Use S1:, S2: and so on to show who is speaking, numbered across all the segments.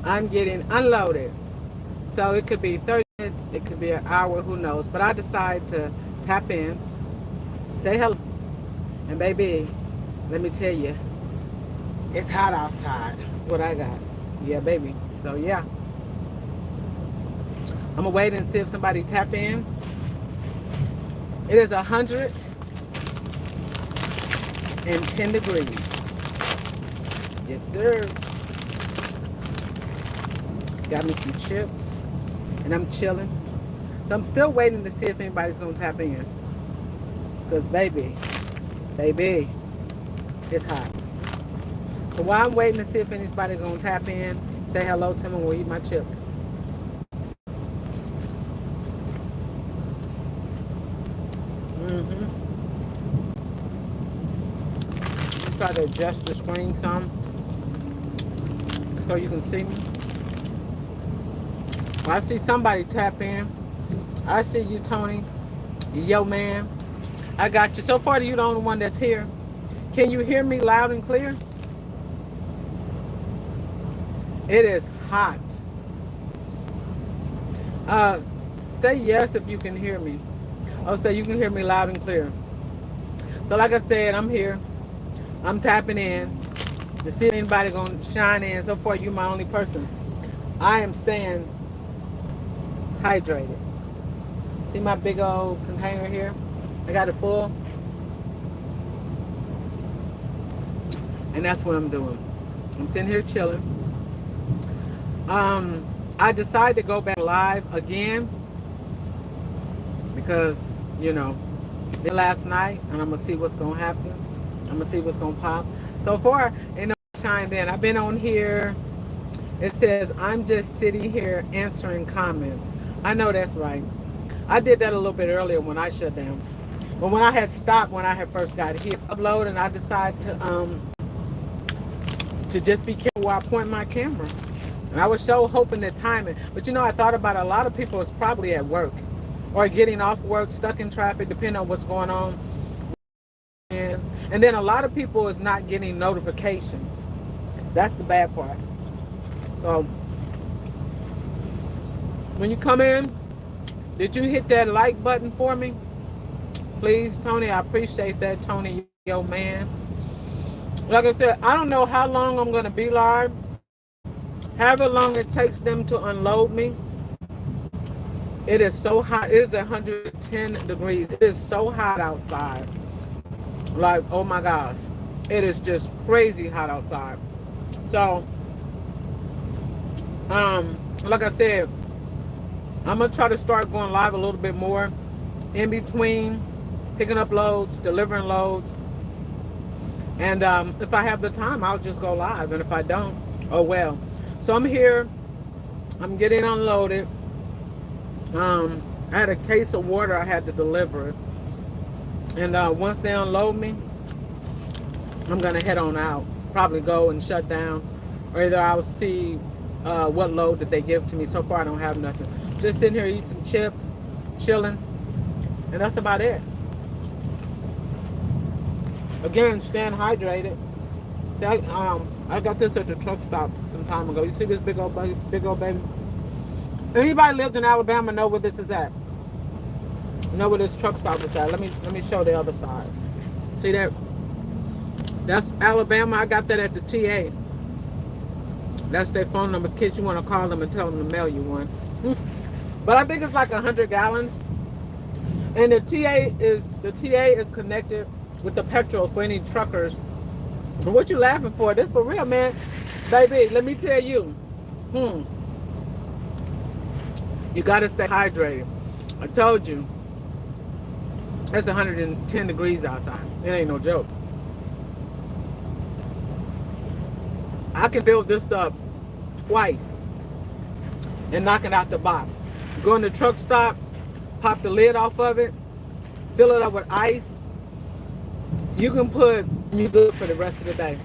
S1: I'm getting unloaded. So it could be 30 minutes, it could be an hour, who knows. But I decide to tap in, say hello, and baby, let me tell you, it's hot outside. What I got. Yeah, baby. So yeah. I'm gonna wait and see if somebody tap in. It is 110 degrees. Yes, sir. Got me some chips, and I'm chilling. So I'm still waiting to see if anybody's gonna tap in. Cause baby, it's hot. So while I'm waiting to see if anybody's gonna tap in, say hello to me and we'll eat my chips. Mm-hmm. Try to adjust the screen some so you can see me. Well, I see somebody tap in. I see you, Tony. Yo, man. I got you. So far, you're the only one that's here. Can you hear me loud and clear? It is hot. Uh, say yes if you can hear me. Oh, say you can hear me loud and clear. So like I said, I'm here. I'm tapping in to see if anybody gonna shine in. So far, you my only person. I am staying hydrated. See my big old container here? I got it full. And that's what I'm doing. I'm sitting here chilling. I decided to go back live again because, last night, and I'm gonna see what's gonna happen. I'm gonna see what's gonna pop. So far, ain't no chimed in. I've been on here. It says I'm just sitting here answering comments. I know that's right. I did that a little bit earlier when I shut down. But when I had stopped when I had first got here, upload, and I decided to just be careful where I point my camera. And I was so hoping to time it. But I thought about a lot of people is probably at work or getting off work, stuck in traffic, depending on what's going on. And then a lot of people is not getting notification. That's the bad part. So when you come in, did you hit that like button for me? Please, Tony, I appreciate that, Tony, yo man. Like I said, I don't know how long I'm going to be live. However long it takes them to unload me. It is so hot. It is 110 degrees. It is so hot outside. Like, oh my gosh. It is just crazy hot outside. So, like I said, I'm going to try to start going live a little bit more in between picking up loads, delivering loads. And if I have the time, I'll just go live. And if I don't, oh well. So I'm here. I'm getting unloaded. I had a case of water I had to deliver. And once they unload me, I'm going to head on out. Probably go and shut down. Or either I'll see what load that they give to me. So far, I don't have nothing. Just sitting here, eat some chips, chilling. And that's about it. Again, staying hydrated. See, I got this at the truck stop some time ago. You see this big old baby? Anybody lives in Alabama know where this is at? Know where this truck stop is at? Let me show the other side. See that? That's Alabama. I got that at the TA. That's their phone number in case you want to call them and tell them to mail you one. But I think it's like 100 gallons. And the TA is connected with the petrol for any truckers. But what you laughing for? This for real, man. Baby, let me tell you. You got to stay hydrated. I told you. It's 110 degrees outside. It ain't no joke. I can fill this up twice and knock it out the box. Go in the truck stop, pop the lid off of it, fill it up with ice. You good for the rest of the day.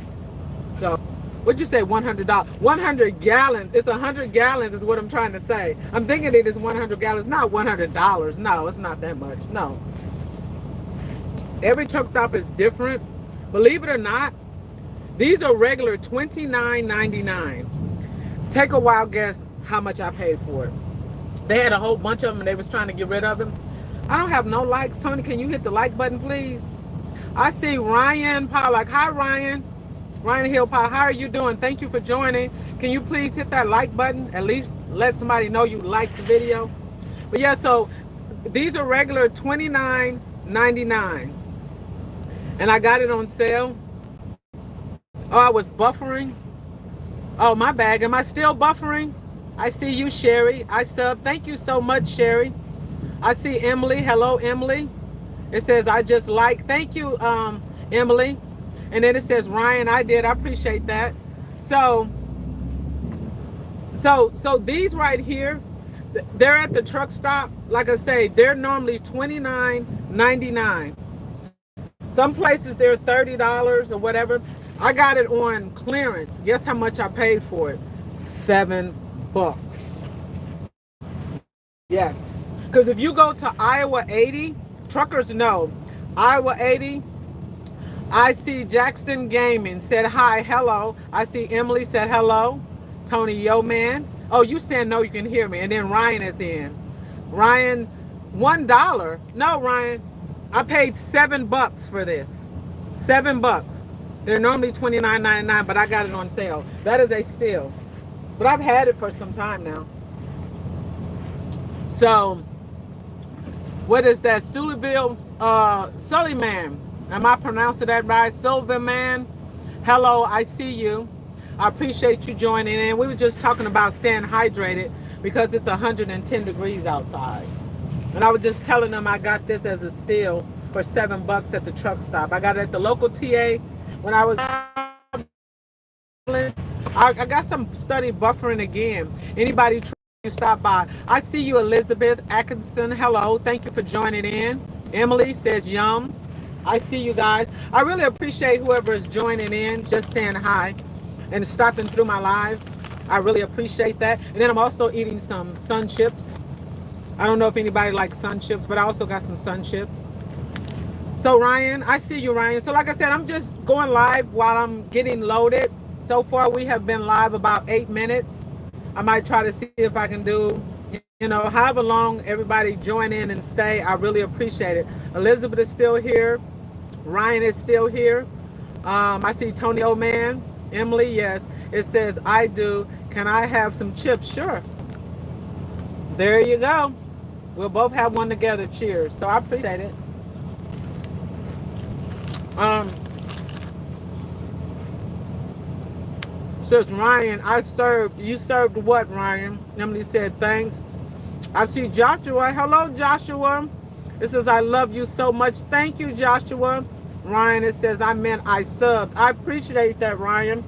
S1: So, what'd you say, $100? 100 gallons. It's 100 gallons is what I'm trying to say. I'm thinking it is 100 gallons, not $100. No, it's not that much. No. Every truck stop is different. Believe it or not, these are regular $29.99. Take a wild guess how much I paid for it. They had a whole bunch of them and they was trying to get rid of them. I don't have no likes. Tony, can you hit the like button, please? I see Ryan Pollock. Hi, Ryan. Ryan Hill Pollock. How are you doing? Thank you for joining. Can you please hit that like button? At least let somebody know you liked the video. But yeah, so these are regular $29.99. And I got it on sale. Oh, I was buffering. Oh, my bad. Am I still buffering? I see you, Sherry. I sub. Thank you so much, Sherry. I see Emily. Hello, Emily. It says, I just like. Thank you, Emily. And then it says, Ryan, I did. I appreciate that. So these right here, they're at the truck stop. Like I say, they're normally $29.99. Some places they're $30 or whatever. I got it on clearance. Guess how much I paid for it? $7. Yes. Because if you go to Iowa 80, truckers know. Iowa 80, I see Jackson Gaming said hi, hello. I see Emily said hello. Tony, yo man. Oh, you saying no, you can hear me. And then Ryan is in. Ryan, $1. No, Ryan, I paid $7 for this. $7. They're normally $29.99, but I got it on sale. That is a steal. But I've had it for some time now. So, what is that? Sullyville, Sullyman. Am I pronouncing that right? Sullivan. Hello, I see you. I appreciate you joining in. We were just talking about staying hydrated because it's 110 degrees outside. And I was just telling them I got this as a steal for $7 at the truck stop. I got it at the local TA when I was I got some study buffering again. Anybody you stop by. I see you, Elizabeth Atkinson. Hello. Thank you for joining in. Emily says yum. I see you guys. I really appreciate whoever is joining in, just saying hi and stopping through my live. I really appreciate that. And then I'm also eating some sun chips. I don't know if anybody likes sun chips, but I also got some sun chips. So Ryan, I see you, Ryan. So like I said, I'm just going live while I'm getting loaded. So far, we have been live about 8 minutes. I might try to see if I can do, however long everybody join in and stay. I really appreciate it. Elizabeth is still here. Ryan is still here. I see Tony Oman. Emily, yes. It says, I do. Can I have some chips? Sure. There you go. We'll both have one together. Cheers. So I appreciate it. Says Ryan, you served what, Ryan? Emily said, thanks. I see Joshua. Hello, Joshua. It says, I love you so much. Thank you, Joshua. Ryan, it says, I subbed. I appreciate that, Ryan.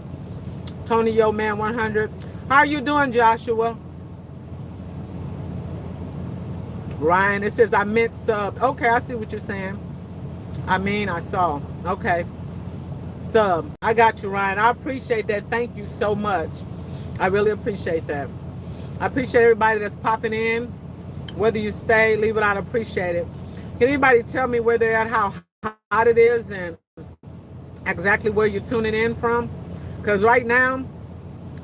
S1: Tony, yo, man, 100. How are you doing, Joshua? Ryan, it says, I meant subbed. Okay, I see what you're saying. I saw. Okay. Sub. I got you, Ryan. I appreciate that. Thank you so much. I really appreciate that. I appreciate everybody that's popping in. Whether you stay, leave it out, I appreciate it. Can anybody tell me where they're at, how hot it is, and exactly where you're tuning in from? Because right now,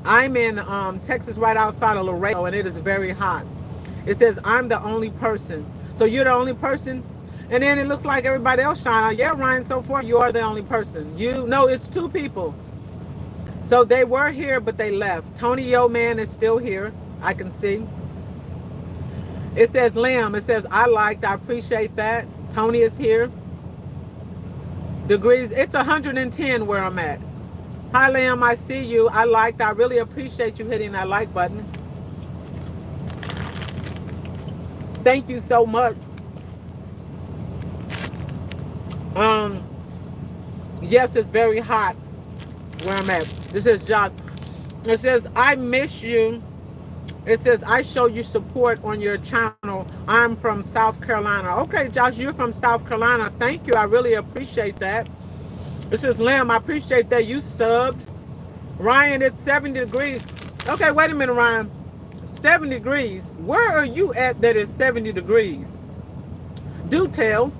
S1: I'm in Texas, right outside of Laredo, and it is very hot. It says, I'm the only person. So you're the only person? And then it looks like everybody else shine out. Yeah, Ryan, so far, you are the only person. No, it's 2 people. So they were here, but they left. Tony Yo Man is still here. I can see. It says Liam. It says, I appreciate that. Tony is here. Degrees. It's 110 where I'm at. Hi, Liam. I see you. I really appreciate you hitting that like button. Thank you so much. Yes, it's very hot where I'm at. This is Josh. It says, I miss you. It says, I show you support on your channel. I'm from South Carolina. Okay, Josh, you're from South Carolina. Thank you. I really appreciate that. This is Lim. I appreciate that you subbed. Ryan, it's 70 degrees. Okay, wait a minute, Ryan. 70 degrees. Where are you at that is 70 degrees? Do tell.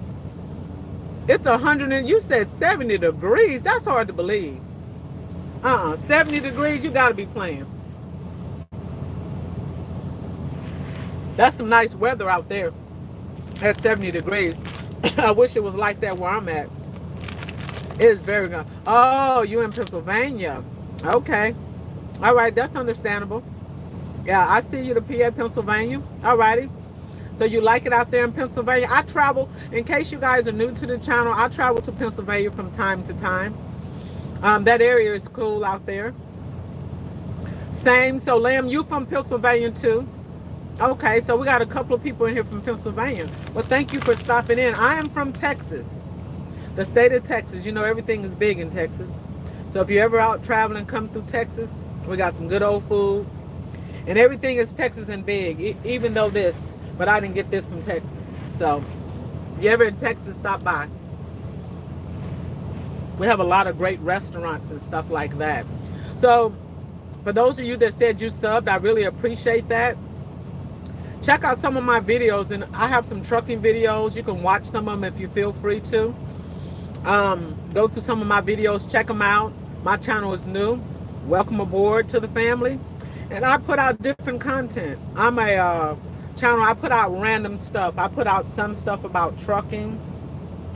S1: It's 100 and you said 70 degrees. That's hard to believe. 70 degrees, you gotta be playing. That's some nice weather out there at 70 degrees. I wish it was like that where I'm at. It is very good. Oh, you in Pennsylvania. Okay. All right, that's understandable. Yeah, I see you to PA, Pennsylvania. All righty. So you like it out there in Pennsylvania? I travel, in case you guys are new to the channel, I travel to Pennsylvania from time to time. That area is cool out there. Same. So, Lamb, you from Pennsylvania too? Okay, so we got a couple of people in here from Pennsylvania. Well, thank you for stopping in. I am from Texas, the state of Texas. You know, everything is big in Texas. So if you're ever out traveling, come through Texas. We got some good old food. And everything is Texas and big, even though this. But I didn't get this from Texas. So if you're ever in Texas, stop by. We have a lot of great restaurants and stuff like that. So for those of you that said you subbed, I really appreciate that. Check out some of my videos, and I have some trucking videos. You can watch some of them if you feel free to. Go through some of my videos, check them out. My channel is new. Welcome aboard to the family. And I put out different content. I'm a channel, I put out random stuff. I put out some stuff about trucking.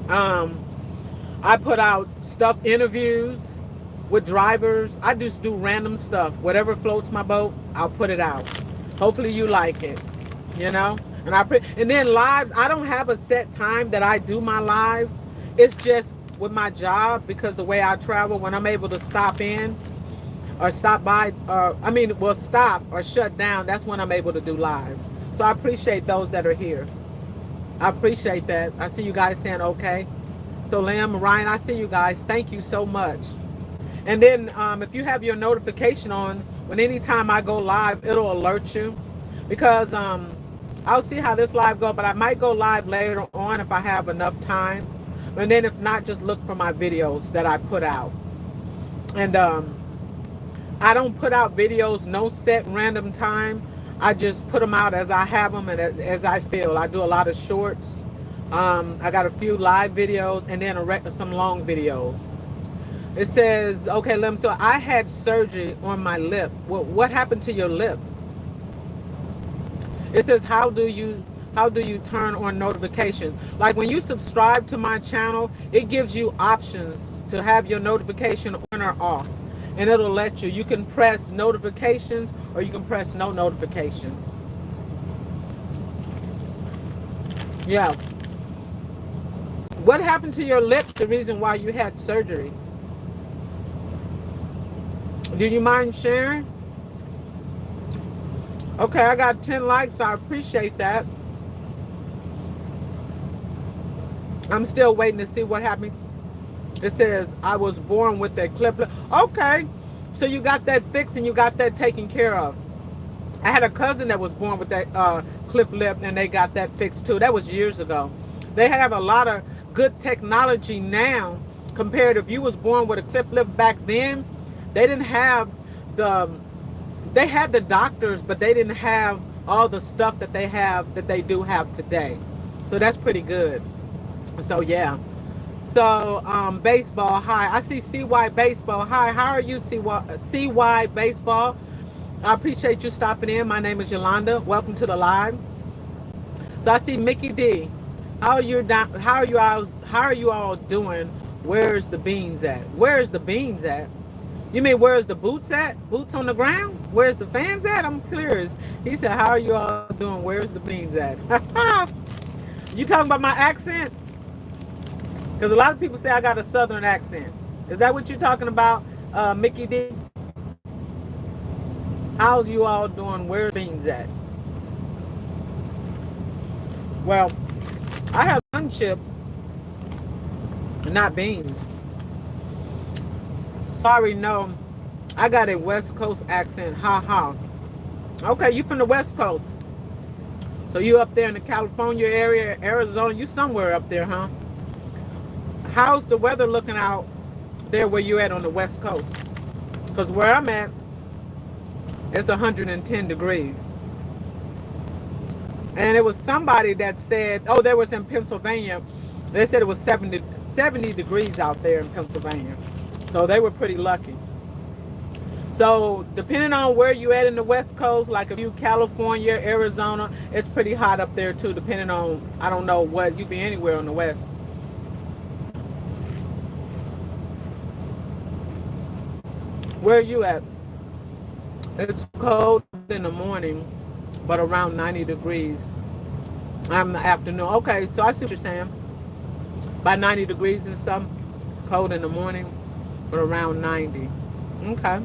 S1: I put out stuff, interviews with drivers. I just do random stuff. Whatever floats my boat, I'll put it out. Hopefully you like it, you know? And then lives, I don't have a set time that I do my lives. It's just with my job, because the way I travel, when I'm able to stop in or stop by, or stop or shut down, that's when I'm able to do lives. So I appreciate those that are here. I appreciate that. I see you guys saying okay. So Lamb, Ryan, I see you guys. Thank you so much. And then if you have your notification on, when anytime I go live, it'll alert you, because I'll see how this live go, but I might go live later on if I have enough time. And then if not, just look for my videos that I put out. And I don't put out videos no set random time. I just put them out as I have them and as I feel. I do a lot of shorts. I got a few live videos and then some long videos. It says, okay, Lem, so I had surgery on my lip. What happened to your lip? It says, how do you turn on notifications? Like when you subscribe to my channel, it gives you options to have your notification on or off. And it'll let you. You can press notifications or you can press no notification. Yeah. What happened to your lip? The reason why you had surgery? Do you mind sharing? Okay, I got 10 likes, so I appreciate that. I'm still waiting to see what happens. It says, I was born with a clip lip. Okay, so you got that fixed and you got that taken care of. I had a cousin that was born with that clip lip and they got that fixed too. That was years ago. They have a lot of good technology now compared to if you was born with a clip lip back then. They didn't have they had the doctors, but they didn't have all the stuff that they do have today. So that's pretty good. So yeah. So baseball, hi. I see CY Baseball. Hi, how are you, CY Baseball? I appreciate you stopping in. My name is Yolanda. Welcome to the live. So I see Mickey D. How are you all doing? Where's the beans at? Where's the beans at? You mean where's the boots at? Boots on the ground? Where's the fans at? I'm curious. He said, how are you all doing? Where's the beans at? You talking about my accent? Because a lot of people say I got a southern accent. Is that what you're talking about, Mickey D? How's you all doing? Where beans at? Well, I have sun chips, not beans. Sorry, no. I got a West Coast accent. Ha ha. Okay, you from the West Coast. So you up there in the California area, Arizona, you somewhere up there, huh? How's the weather looking out there where you at on the West Coast? Because where I'm at, it's 110 degrees. And it was somebody that said, oh, they was in Pennsylvania. They said it was 70 degrees out there in Pennsylvania. So they were pretty lucky. So depending on where you at in the West Coast, like if you California, Arizona, it's pretty hot up there too. Depending on, I don't know what, you be anywhere on the West. Where are you at? It's cold in the morning, but around 90 degrees. In the afternoon. Okay, so I see what you're saying. By 90 degrees and stuff. Cold in the morning, but around 90. Okay.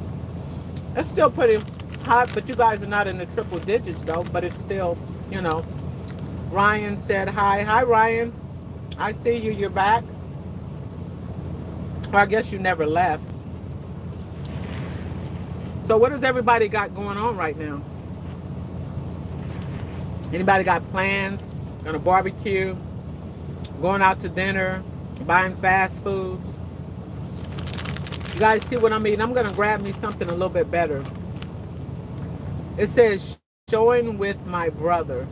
S1: It's still pretty hot, but you guys are not in the triple digits though, but it's still, you know. Ryan said hi. Hi, Ryan. I see you. You're back. Or I guess you never left. So what does everybody got going on right now? Anybody got plans? Gonna barbecue? Going out to dinner? Buying fast foods? You guys see what I mean? I'm gonna grab me something a little bit better. It says showing with my brother.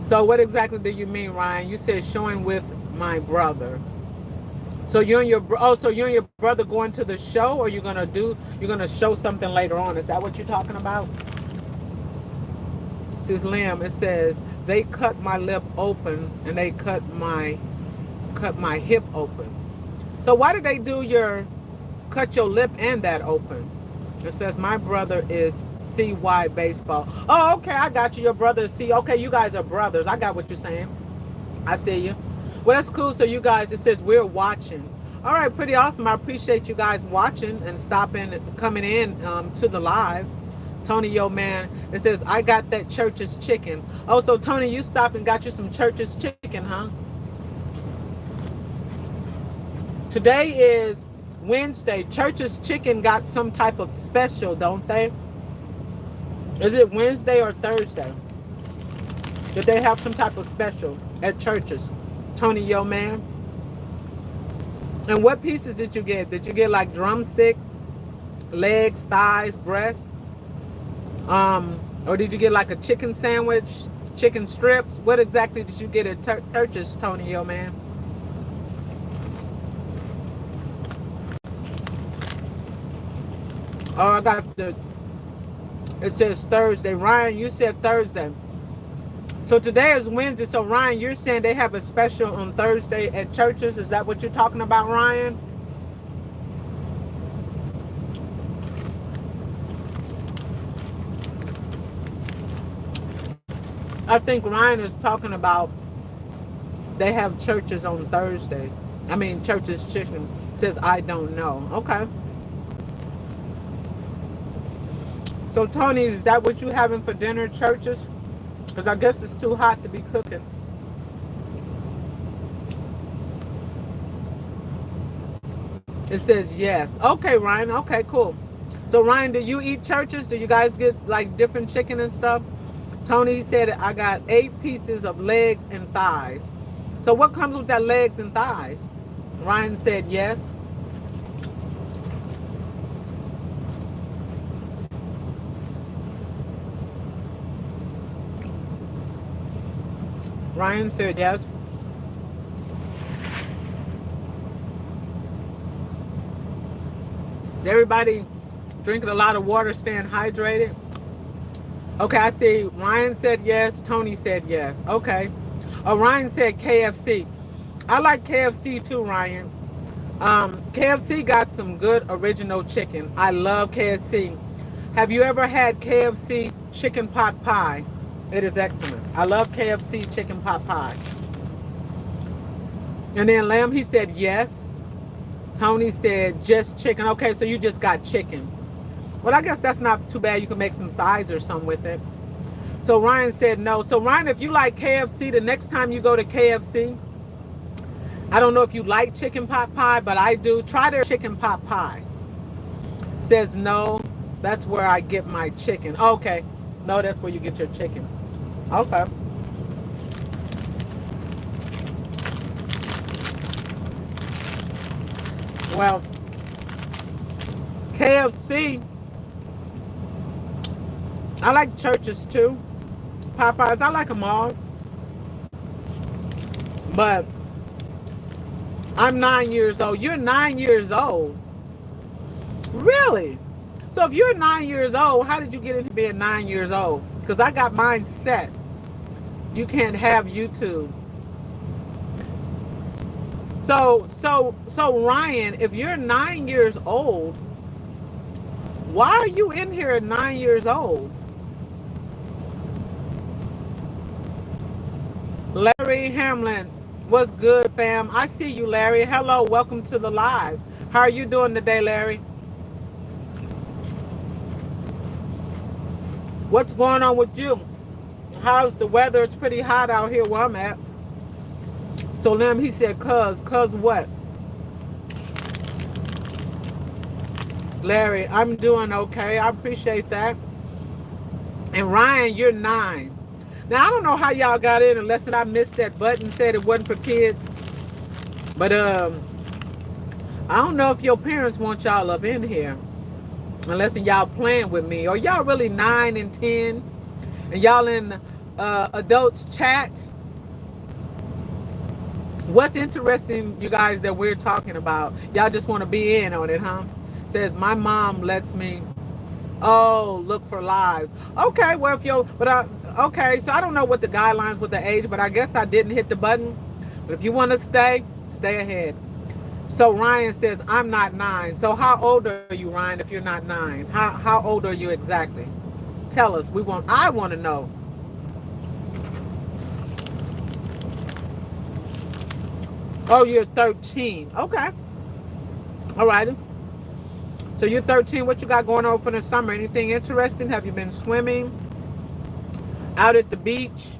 S1: So what exactly do you mean, Ryan? You said showing with my brother. So you and your brother going to the show, or you're gonna show something later on? Is that what you're talking about? Says Liam. It says they cut my lip open and they cut my hip open. So why did they cut your lip and that open? It says my brother is CY baseball. Oh, okay, I got you. Your brother is C. Okay, you guys are brothers. I got what you're saying. I see you. Well, that's cool. So you guys, it says we're watching. All right, pretty awesome. I appreciate you guys watching and stopping, coming in to the live. Tony, yo, man, it says, I got that Church's chicken. Oh, so Tony, you stopped and got you some Church's chicken, huh? Today is Wednesday. Church's chicken got some type of special, don't they? Is it Wednesday or Thursday? Did they have some type of special at Church's? Tony, yo, man. And what pieces did you get? Did you get like drumstick, legs, thighs, breast? Or did you get like a chicken sandwich, chicken strips? What exactly did you get at Church's, Tony, yo, man? Oh, I got it says Thursday. Ryan, you said Thursday. So today is Wednesday. So Ryan, you're saying they have a special on Thursday at Church's. Is that what you're talking about, Ryan? I think Ryan is talking about they have Church's on Thursday. I mean, Church's chicken. Says I don't know. Okay. So Tony, is that what you having for dinner, Church's? Because I guess it's too hot to be cooking. It says yes. Okay, Ryan. Okay, cool. So Ryan, do you eat Church's? Do you guys get like different chicken and stuff? Tony said I got 8 pieces of legs and thighs. So what comes with that legs and thighs? Ryan said yes. Ryan said yes. Is everybody drinking a lot of water, staying hydrated? Okay, I see. Ryan said yes. Tony said yes. Okay. Oh, Ryan said KFC. I like KFC too, Ryan. KFC got some good original chicken. I love KFC. Have you ever had KFC chicken pot pie? It is excellent. I love KFC chicken pot pie. And then Lamb, he said yes. Tony said just chicken. Okay, so you just got chicken. Well, I guess that's not too bad. You can make some sides or something with it. So Ryan said no. So Ryan, if you like KFC, the next time you go to KFC, I don't know if you like chicken pot pie, but I do. Try their chicken pot pie. Says no, that's where I get my chicken. Okay. No, that's where you get your chicken. Okay. Well, KFC, I like Church's too. Popeyes, I like them all. But I'm 9 years old. You're 9 years old. Really? So if you're 9 years old, how did you get into being 9 years old? Because I got mine set. You can't have YouTube. So Ryan, if you're 9 years old, why are you in here at 9 years old? Larry Hamlin, what's good, fam? I see you, Larry. Hello, welcome to the live. How are you doing today, Larry? What's going on with you? How's the weather? It's pretty hot out here where I'm at. So Lim, he said, cuz what? Larry, I'm doing okay. I appreciate that. And Ryan, you're 9. Now, I don't know how y'all got in unless I missed that button, said it wasn't for kids. But I don't know if your parents want y'all up in here. Unless y'all playing with me. Or y'all really 9 and 10. And y'all in adults chat. What's interesting, you guys, that we're talking about? Y'all just want to be in on it, huh? Says, my mom lets me, look for lives. Okay, well, if you're, okay, so I don't know what the guidelines with the age, but I guess I didn't hit the button. But if you want to stay ahead. So Ryan says, I'm not 9. So how old are you, Ryan, if you're not 9? How old are you exactly? Tell us. I want to know. Oh, you're 13. Okay. All righty. So you're 13. What you got going on for the summer? Anything interesting? Have you been swimming? Out at the beach?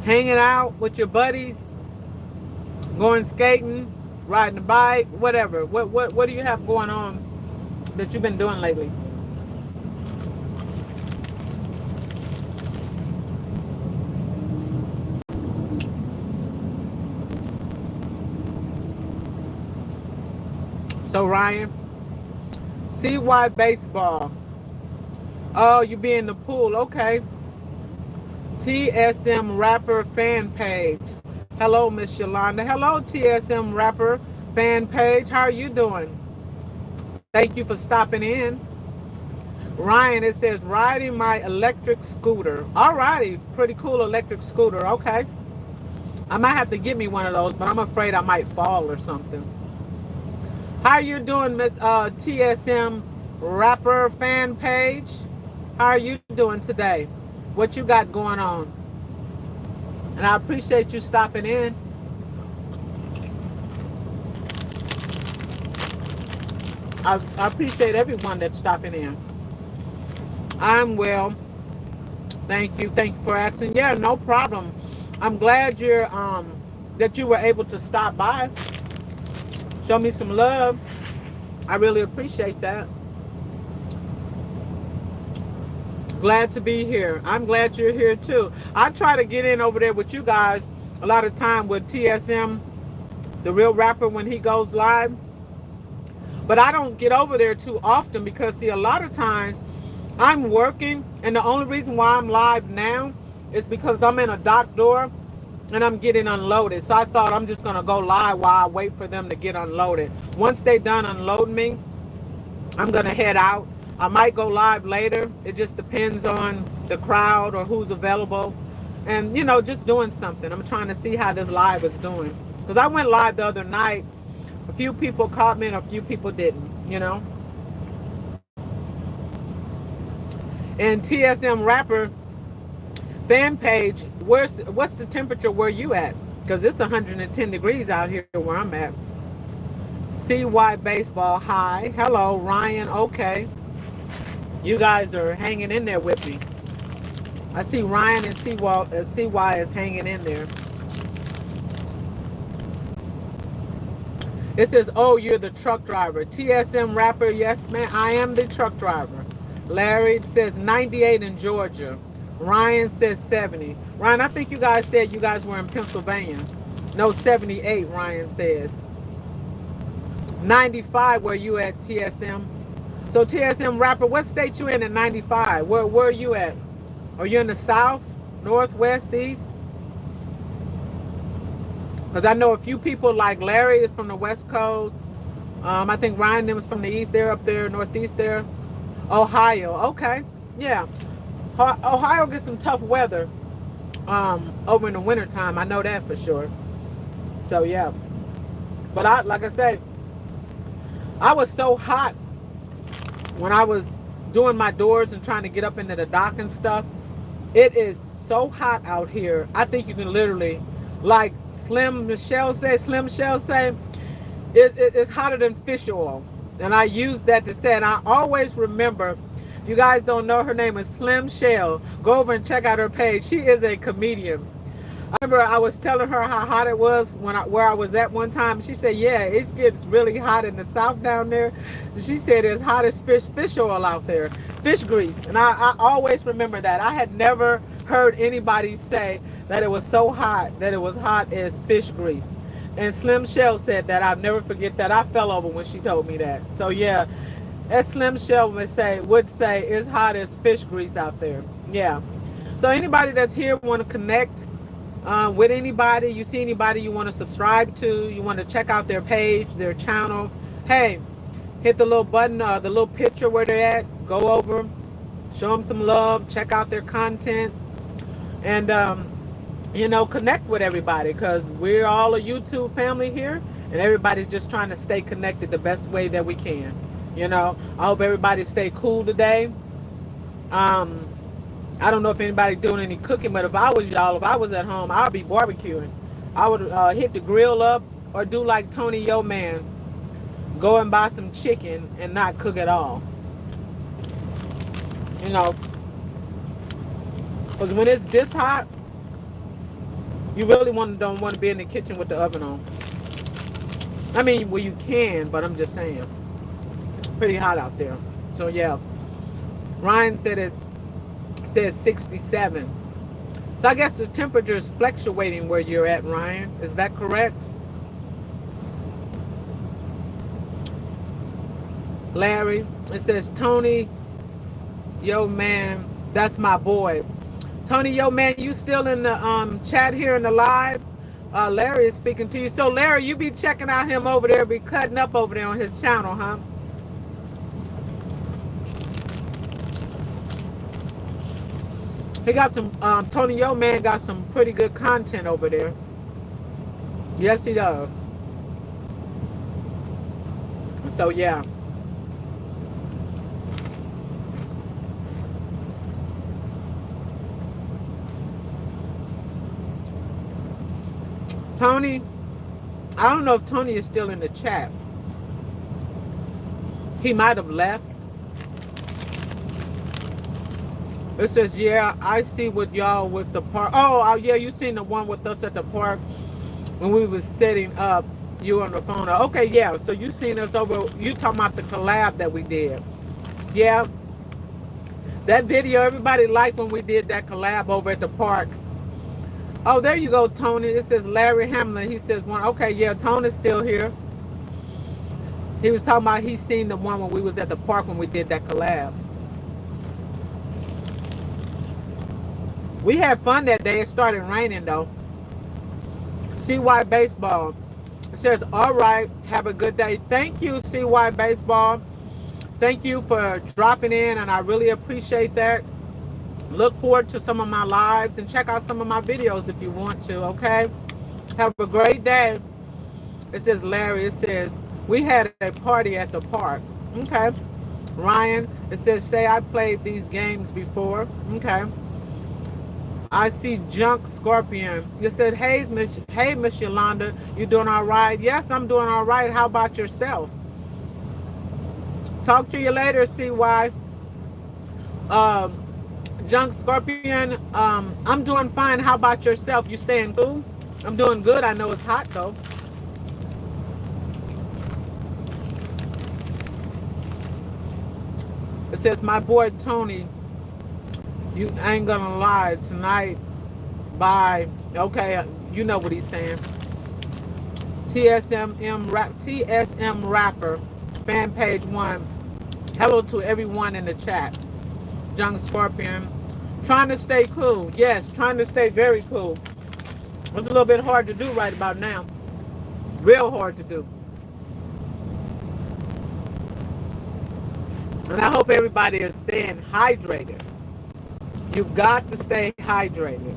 S1: Hanging out with your buddies? Going skating? Riding a bike? Whatever. What do you have going on that you've been doing lately? So Ryan, CY Baseball. Oh, you be in the pool. Okay. TSM Rapper fan page. Hello, Miss Yolanda. Hello, TSM Rapper fan page. How are you doing? Thank you for stopping in. Ryan, it says, riding my electric scooter. All righty. Pretty cool electric scooter. Okay. I might have to get me one of those, but I'm afraid I might fall or something. How you doing, Miss TSM Rapper fan page? How are you doing today? What you got going on? And I appreciate you stopping in. I appreciate everyone that's stopping in. I'm well. Thank you. Thank you for asking. Yeah, no problem. I'm glad you're that you were able to stop by. Show me some love. I really appreciate that. Glad to be here. I'm glad you're here too. I try to get in over there with you guys a lot of time with TSM, the real rapper, when he goes live. But I don't get over there too often because, see, a lot of times I'm working, and the only reason why I'm live now is because I'm in a dock door and I'm getting unloaded. So I thought I'm just going to go live while I wait for them to get unloaded. Once they done unloading me, I'm going to head out. I might go live later. It just depends on the crowd or who's available. And, you know, just doing something. I'm trying to see how this live is doing. Because I went live the other night. A few people caught me and a few people didn't, you know. And TSM Rapper fan page, what's the temperature where you at? Because it's 110 degrees out here where I'm at. CY Baseball, hi. Hello, Ryan. Okay. You guys are hanging in there with me. I see Ryan and CY is hanging in there. It says, oh, you're the truck driver. TSM Rapper, yes, man, I am the truck driver. Larry says 98 in Georgia. Ryan says 70. Ryan, I think you guys said you guys were in Pennsylvania. No, 78, Ryan says. 95, where you at, TSM? So TSM Rapper, what state you in 95? Where are you at? Are you in the south, north, west, east? Because I know a few people like Larry is from the West Coast. I think Ryan them was from the east there, up there, northeast there. Ohio. Okay. Yeah. Ohio gets some tough weather over in the wintertime. I know that for sure. So yeah. But like I said, I was so hot when I was doing my doors and trying to get up into the dock and stuff. It is so hot out here. I think you can literally, like Slim Shell say, it's hotter than fish oil. And I use that to say, and I always remember, you guys don't know, her name is Slim Shell. Go over and check out her page. She is a comedian. I remember I was telling her how hot it was where I was at one time. She said, yeah, it gets really hot in the south down there. She said it's hot as fish oil out there, fish grease. And I always remember that. I had never heard anybody say that it was so hot that it was hot as fish grease. And Slim Shell said that. I'll never forget that. I fell over when she told me that. So yeah, as Slim Shell would say it's hot as fish grease out there. Yeah. So anybody that's here want to connect with anybody, you see anybody you want to subscribe to, you want to check out their page, their channel, hey, hit the little button, the little picture where they're at, go over, show them some love, check out their content, and you know, connect with everybody, because we're all a YouTube family here, and everybody's just trying to stay connected the best way that we can. You know, I hope everybody stay cool today. I don't know if anybody doing any cooking, but if I was y'all, if I was at home, I would be barbecuing. I would hit the grill up, or do like Tony Yo Man, go and buy some chicken and not cook at all. You know, because when it's this hot, you really don't want to be in the kitchen with the oven on. I mean, well, you can, but I'm just saying, pretty hot out there. So yeah, Ryan said it says 67. So I guess the temperature is fluctuating where you're at, Ryan. Is that correct? Larry, it says Tony Yo Man, that's my boy. Tony Yo Man, you still in the chat here in the live? Larry is speaking to you. So Larry, you be checking out him over there, be cutting up over there on his channel, huh? He got some, Tony Yo Man got some pretty good content over there. Yes, he does. So, yeah. Tony, I don't know if Tony is still in the chat. He might have left. It says, yeah, I see with y'all with the park. Oh, yeah, you seen the one with us at the park when we was setting up you on the phone. Okay, yeah, so you seen us over, you talking about the collab that we did. Yeah, that video, everybody liked when we did that collab over at the park. Oh, there you go, Tony. It says Larry Hamlin. He says one. Okay, yeah, Tony's still here. He was talking about he seen the one when we was at the park when we did that collab. We had fun that day. It started raining though. CY Baseball. It says, all right, have a good day. Thank you, CY Baseball. Thank you for dropping in, and I really appreciate that. Look forward to some of my lives and check out some of my videos if you want to, okay? Have a great day. It says Larry. It says, we had a party at the park. Okay. Ryan, it says, say I played these games before. Okay. I see Junk Scorpion. It said, hey, Miss Yolanda, you doing all right? Yes, I'm doing all right. How about yourself? Talk to you later, CY. Junk Scorpion, I'm doing fine. How about yourself? You staying cool? I'm doing good. I know it's hot though. It says, my boy Tony, you ain't gonna lie tonight. Bye. Okay, you know what he's saying. TSM rapper, fan page 1. Hello to everyone in the chat. Junk Scorpion, trying to stay cool. Yes, trying to stay very cool. It's a little bit hard to do right about now. Real hard to do. And I hope everybody is staying hydrated. You've got to stay hydrated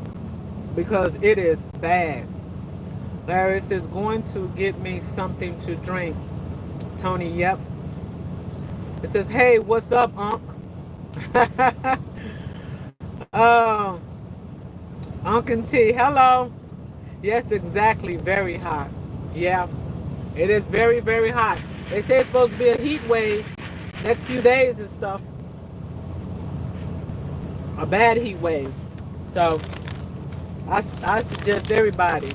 S1: because it is bad. Larry says, going to get me something to drink. Tony, yep. It says, hey, what's up, Unc? uh, Unc and T, hello. Yes, exactly. Very hot. Yeah, it is very, very hot. They say it's supposed to be a heat wave next few days and stuff. A bad heat wave. So I suggest everybody.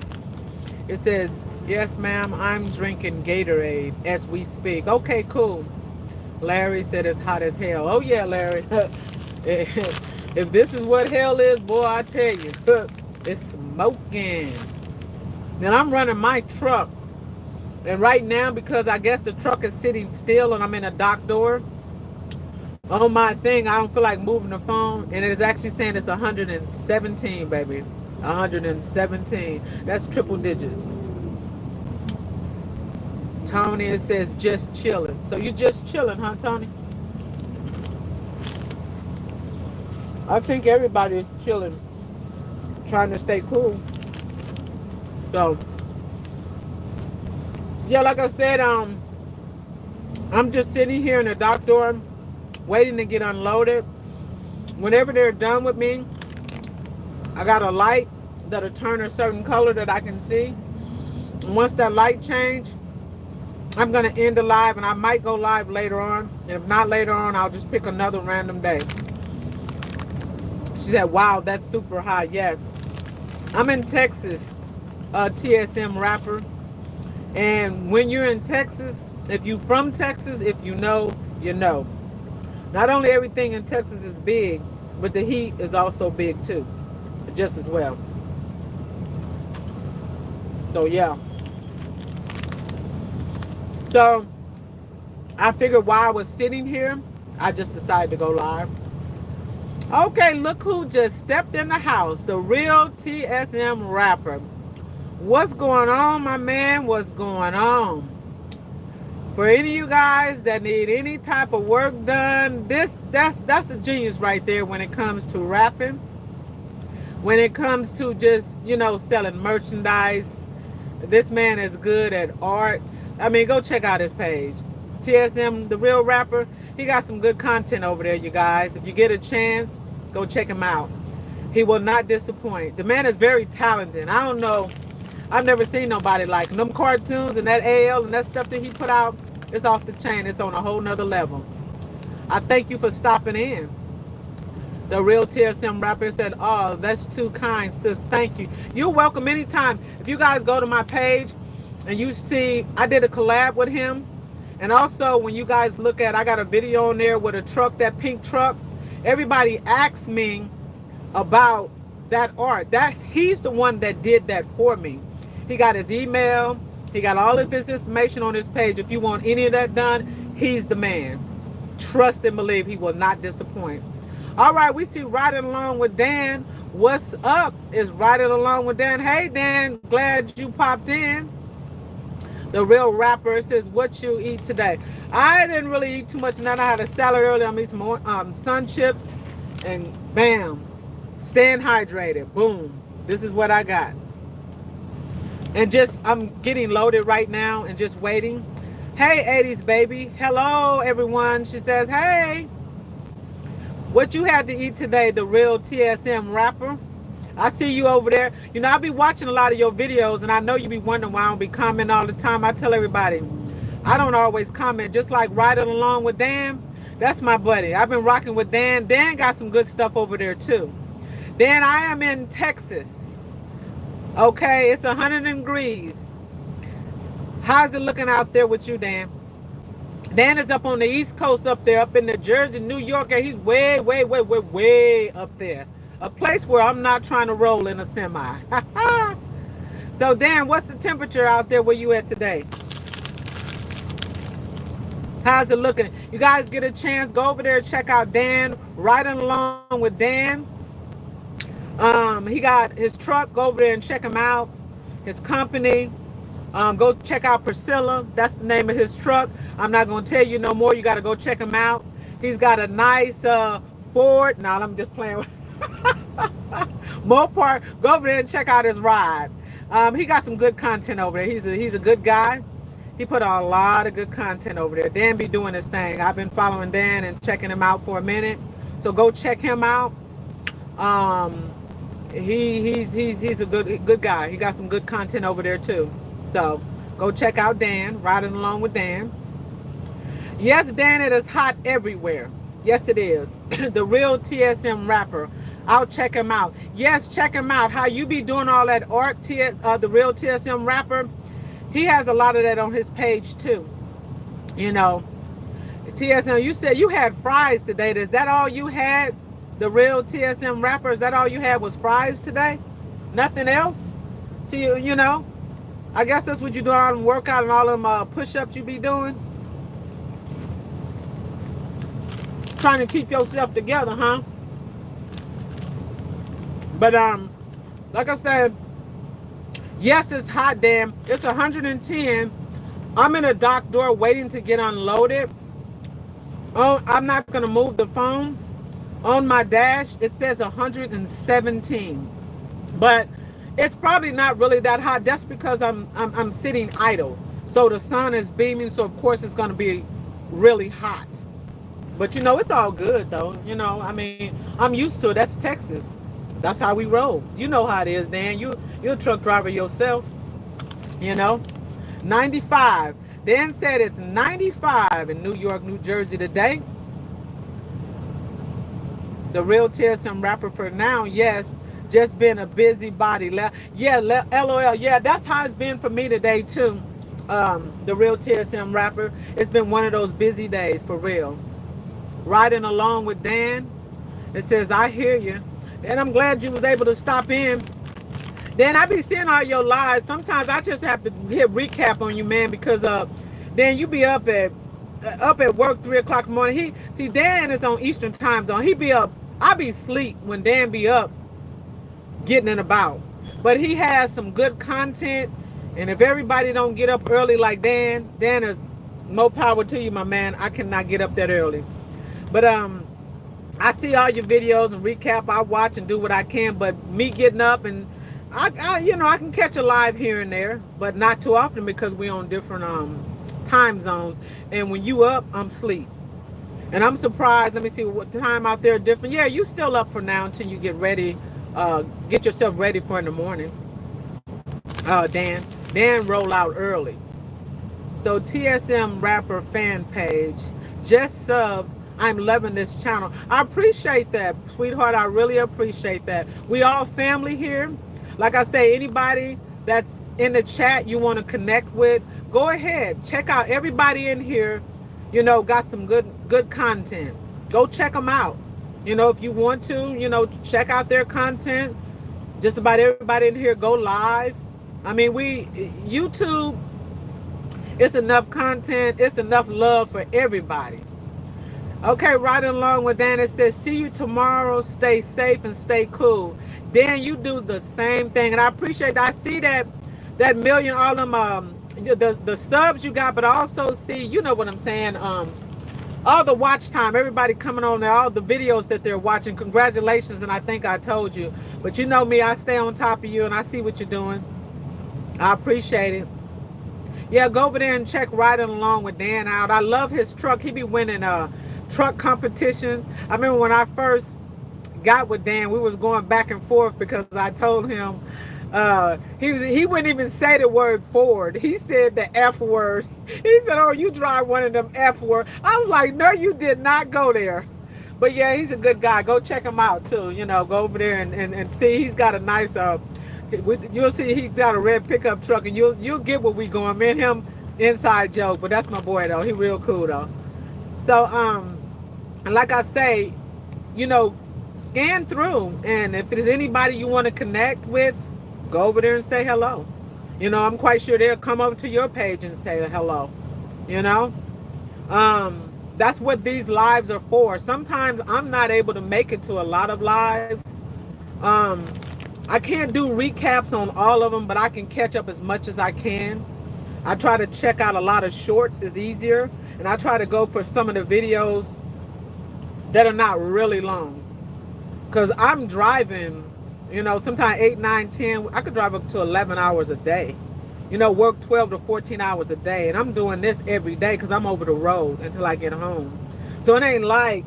S1: It says, yes, ma'am, I'm drinking Gatorade as we speak. Okay, cool. Larry said it's hot as hell. Oh, yeah, Larry. If this is what hell is, boy, I tell you, it's smoking. Then I'm running my truck. And right now, because I guess the truck is sitting still and I'm in a dock door, on my thing, I don't feel like moving the phone. And it is actually saying it's 117, baby. 117. That's triple digits. Tony, it says just chilling. So you just chilling, huh, Tony? I think everybody is chilling, trying to stay cool. So, yeah, like I said, I'm just sitting here in the dock door, waiting to get unloaded. Whenever they're done with me, I got a light that'll turn a certain color that I can see. And once that light change, I'm going to end the live, and I might go live later on. And if not later on, I'll just pick another random day. She said, wow, that's super high. Yes. I'm in Texas, TSM rapper. And when you're in Texas, if you're from Texas, if you know, you know. Not only everything in Texas is big, but the heat is also big too. Just as well. So, yeah. So, I figured while I was sitting here, I just decided to go live. Okay, look who just stepped in the house. The real TSM rapper. What's going on, my man? What's going on? For any of you guys that need any type of work done, that's a genius right there when it comes to rapping. When it comes to just, selling merchandise. This man is good at arts. I mean, go check out his page. TSM, the real rapper. He got some good content over there, you guys. If you get a chance, go check him out. He will not disappoint. The man is very talented. I don't know. I've never seen nobody like him. Them cartoons and that AL and that stuff that he put out, it's off the chain. It's on a whole nother level. I thank you for stopping in. The real TSM rapper said, oh, that's too kind, sis. Thank you. You're welcome anytime. If you guys go to my page and you see, I did a collab with him. And also, when you guys look at, I got a video on there with a truck, that pink truck. Everybody asks me about that art. He's the one that did that for me. He got his email. He got all of his information on his page. If you want any of that done, he's the man. Trust and believe he will not disappoint. All right, we see Riding Along with Dan. What's up? Is Riding Along with Dan. Hey, Dan, glad you popped in. The real rapper says, what you eat today? I didn't really eat too much tonight. I had a salad earlier. I'm eating some more sun chips. And bam, staying hydrated. Boom. This is what I got. And I'm getting loaded right now and just waiting. Hey, 80s baby. Hello, everyone. She says, hey. What you had to eat today, the real TSM rapper? I see you over there. I be watching a lot of your videos, and I know you be wondering why I don't be commenting all the time. I tell everybody, I don't always comment. Just like Riding Along with Dan, that's my buddy. I've been rocking with Dan. Dan got some good stuff over there, too. Dan, I am in Texas. Okay, it's 100 degrees. How's it looking out there with you, Dan? Dan is up on the East Coast up there, up in New Jersey, New York, and he's way, way, way, way, way up there. A place where I'm not trying to roll in a semi. So, Dan, what's the temperature out there where you at today? How's it looking? You guys get a chance, go over there and check out Dan, Riding Along with Dan. He got his truck. Go over there and check him out. His company. Go check out Priscilla. That's the name of his truck. I'm not going to tell you no more. You got to go check him out. He's got a nice Ford. No, I'm just playing with Mopar. Go over there and check out his ride. He got some good content over there. He's a good guy. He put a lot of good content over there. Dan be doing his thing. I've been following Dan and checking him out for a minute. So go check him out. Um, he's a good guy. He got some good content over there too. So go check out Dan, riding along with Dan. Yes, Dan, it is hot everywhere. Yes, it is. The real TSM rapper. I'll check him out. Yes, check him out. How you be doing all that art, the real TSM rapper? He has a lot of that on his page too. You know, TSM, you said you had fries today. Is that all you had? The real TSM rapper, is that all you had was fries today? Nothing else? See, you know, I guess that's what you do, all them workout and all them push-ups you be doing. Trying to keep yourself together, huh? But like I said, yes, it's hot, damn. It's 110. I'm in a dock door waiting to get unloaded. Oh, I'm not gonna move the phone. On my dash, it says 117. But it's probably not really that hot. That's because I'm sitting idle. So the sun is beaming, so of course it's gonna be really hot. But you know, it's all good though. You know, I mean, I'm used to it. That's Texas. That's how we roll. You know how it is, Dan. You're a truck driver yourself. You know, 95. Dan said it's 95 in New York, New Jersey today. The real TSM rapper for now, yes. Just been a busybody. Yeah, LOL. Yeah, that's how it's been for me today too. The real TSM rapper. It's been one of those busy days for real. Riding along with Dan. It says, I hear you. And I'm glad you was able to stop in. Dan, I be seeing all your lives. Sometimes I just have to hit recap on you, man, because Dan, you be up at work 3 o'clock in the morning. Dan is on Eastern time zone. He be up. I be asleep when Dan be up getting it about. But he has some good content. And if everybody don't get up early like Dan is more power to you, my man. I cannot get up that early. But I see all your videos and recap. I watch and do what I can. But me getting up and I can catch a live here and there, but not too often because we on different time zones. And when you up, I'm asleep. And I'm surprised. Let me see what time out there different. Yeah, you still up for now until you get ready. Get yourself ready for in the morning. Dan roll out early. So TSM rapper fan page just subbed. I'm loving this channel. I appreciate that, sweetheart. I really appreciate that. We all family here. Like I say, anybody that's in the chat you want to connect with, go ahead. Check out everybody in here. You know, got some good content. Go check them out. You know, if you want to, check out their content. Just about everybody in here go live. I mean, YouTube, it's enough content. It's enough love for everybody. Okay, riding along with Dan, it says, see you tomorrow. Stay safe and stay cool. Dan, you do the same thing. And I appreciate that. I see that million, all them, the subs you got, but I also see, you know what I'm saying, all the watch time, everybody coming on there, all the videos that they're watching. Congratulations, and I think I told you. But you know me, I stay on top of you, and I see what you're doing. I appreciate it. Yeah, go over there and check Riding Along with Dan out. I love his truck. He be winning truck competition. I remember when I first got with Dan, we was going back and forth because I told him he wouldn't even say the word Ford. He said the F word. He said, oh, you drive one of them F word. I was like, no, you did not go there. But yeah, he's a good guy. Go check him out too. Go over there and see. He's got a nice you'll see he's got a red pickup truck, and you'll get what we going. Me and him inside joke, but that's my boy though. He real cool though. So and like I say, scan through, and if there's anybody you want to connect with, go over there and say hello. I'm quite sure they'll come over to your page and say hello. That's what these lives are for. Sometimes I'm not able to make it to a lot of lives. I can't do recaps on all of them, but I can catch up as much as I can. I try to check out a lot of shorts. It's easier. And I try to go for some of the videos that are not really long. Because I'm driving, you know, sometimes 8, 9, 10. I could drive up to 11 hours a day. You know, work 12 to 14 hours a day. And I'm doing this every day because I'm over the road until I get home. So it ain't like,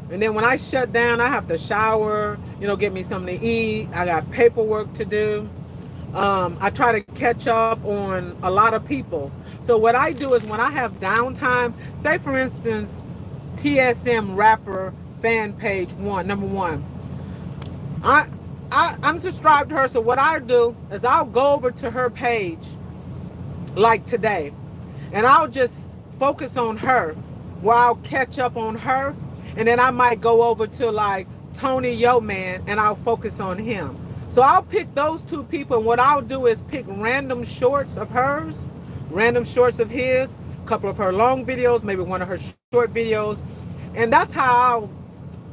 S1: and then when I shut down, I have to shower, you know, get me something to eat. I got paperwork to do. I try to catch up on a lot of people. So what I do is when I have downtime, say for instance, TSM Rapper fan page number one. I, I'm subscribed to her. So what I do is I'll go over to her page like today, and I'll just focus on her, where I'll catch up on her, and then I might go over to like Tony Yo Man, and I'll focus on him. So I'll pick those two people, and what I'll do is pick random shorts of hers, random shorts of his, a couple of her long videos, maybe one of her short videos, and that's how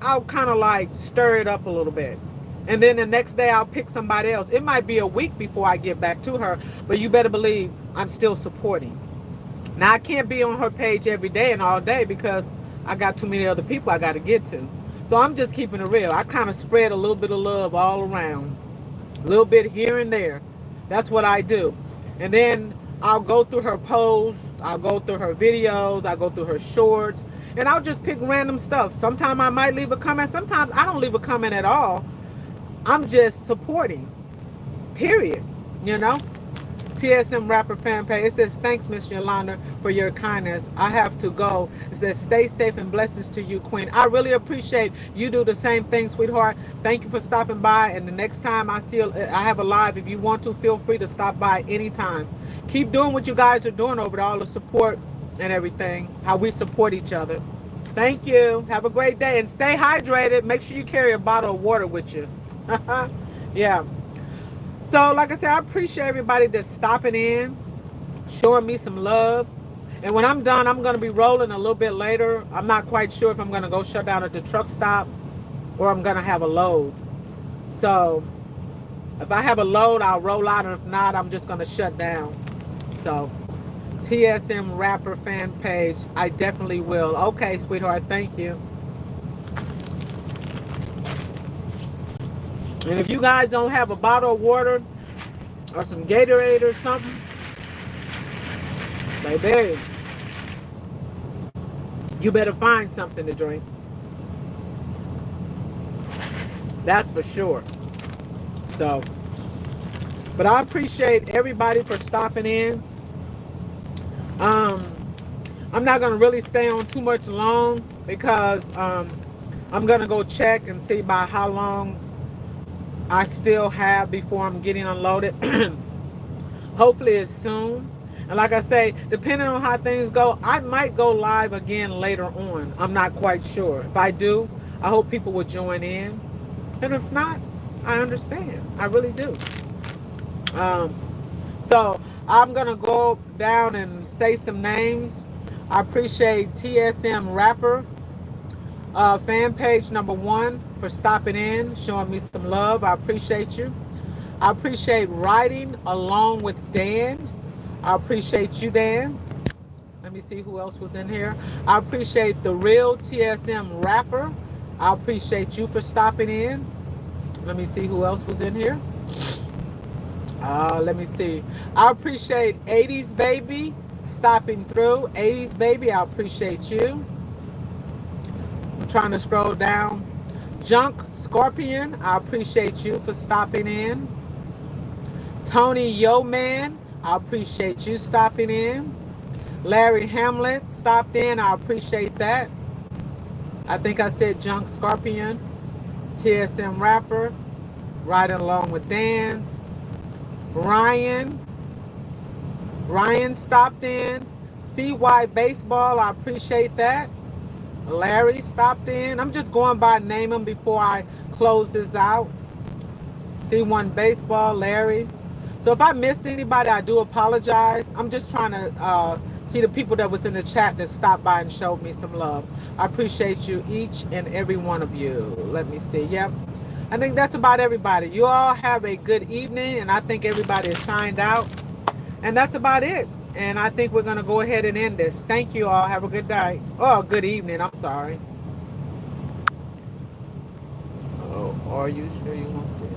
S1: I'll kind of like stir it up a little bit. And then the next day I'll pick somebody else. It might be a week before I get back to her, but you better believe I'm still supporting. Now I can't be on her page every day and all day because I got too many other people I got to get to. So I'm just keeping it real. I kind of spread a little bit of love all around, a little bit here and there. That's what I do. And then I'll go through her posts, I'll go through her videos, I'll go through her shorts, and I'll just pick random stuff. Sometimes I might leave a comment. Sometimes I don't leave a comment at all. I'm just supporting, period. You know, TSM Rapper fan page. It says, thanks, Miss Yolanda, for your kindness. I have to go. It says, stay safe and blessings to you, Queen. I really appreciate you do the same thing, sweetheart. Thank you for stopping by. And the next time I have a live, if you want to, feel free to stop by anytime. Keep doing what you guys are doing over there, all the support and everything, how we support each other. Thank you. Have a great day and stay hydrated. Make sure you carry a bottle of water with you. Yeah. So like I said, I appreciate everybody that's stopping in, showing me some love. And when I'm done, I'm going to be rolling a little bit later. I'm not quite sure if I'm going to go shut down at the truck stop or I'm going to have a load. So if I have a load, I'll roll out. And if not, I'm just going to shut down. So TSM Rapper fan page, I definitely will. Okay, sweetheart, thank you. And if you guys don't have a bottle of water or some Gatorade or something, baby, you better find something to drink. That's for sure. So, but I appreciate everybody for stopping in. I'm not going to really stay on too much long because I'm going to go check and see by how long I still have before I'm getting unloaded. Hopefully it's soon. And like I say, depending on how things go, I might go live again later on. I'm not quite sure. If I do, I hope people will join in. And if not, I understand. I really do. So I'm going to go down and say some names. I appreciate TSM Rapper, fan page number 1, for stopping in, showing me some love. I appreciate you. I appreciate Riding Along with Dan. I appreciate you, Dan. Let me see who else was in here. I appreciate The Real TSM Rapper. I appreciate you for stopping in. Let me see who else was in here. Let me see. I appreciate 80s Baby stopping through. 80s Baby, I appreciate you. I'm trying to scroll down. Junk Scorpion, I appreciate you for stopping in. Tony Yo Man, I appreciate you stopping in. Larry Hamlet stopped in, I appreciate that. I think I said Junk Scorpion. TSM Rapper, Riding Along with Dan. Ryan stopped in. CY Baseball, I appreciate that. Larry stopped in. I'm just going by name them before I close this out. C1 Baseball, Larry. So if I missed anybody, I do apologize. I'm just trying to see the people that was in the chat that stopped by and showed me some love. I appreciate you, each and every one of you. Let me see. Yep. I think that's about everybody. You all have a good evening, and I think everybody is shined out. And that's about it. And I think we're going to go ahead and end this. Thank you all. Have a good night. Oh, good evening. I'm sorry. Are you sure you want to?